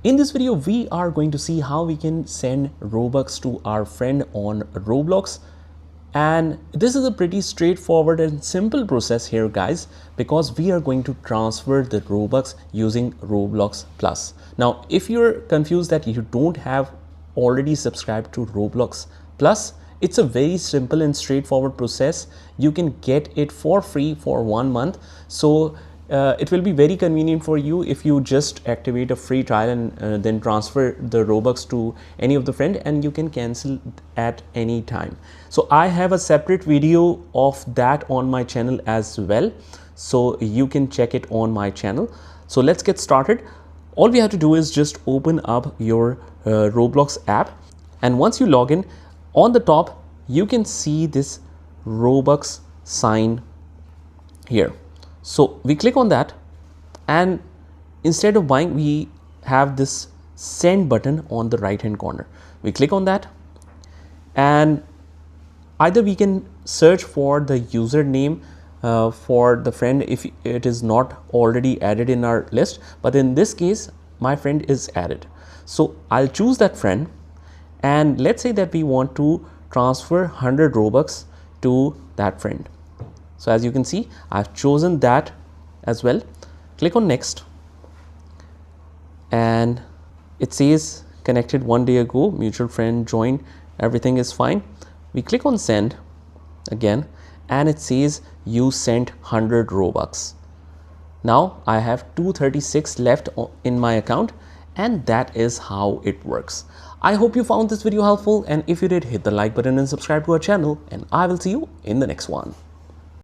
In this video, we are going to see how we can send Robux to our friend on Roblox. And this is a pretty straightforward and simple process here, guys, because we are going to transfer the Robux using Roblox Plus. Now, if you're confused that you don't have already subscribed to Roblox Plus, it's a very simple and straightforward process. You can get it for free for 1 month. So it will be very convenient for you if you just activate a free trial and then transfer the Robux to any of the friend, and you can cancel at any time. So I have a separate video of that on my channel as well, so you can check it on my channel. So let's get started. All we have to do is just open up your Roblox app, and once you log in, on the top you can see this Robux sign here. So we click on that, and instead of buying, we have this send button on the right hand corner. We click on that, and either we can search for the username for the friend if it is not already added in our list, but in this case my friend is added. So I'll choose that friend, and let's say that we want to transfer 100 Robux to that friend. So as you can see, I've chosen that as well. Click on next, and it says connected 1 day ago, mutual friend joined, everything is fine. We click on send again, and it says you sent 100 Robux. Now I have 236 left in my account, and that is how it works. I hope you found this video helpful, and if you did, hit the like button and subscribe to our channel, and I will see you in the next one.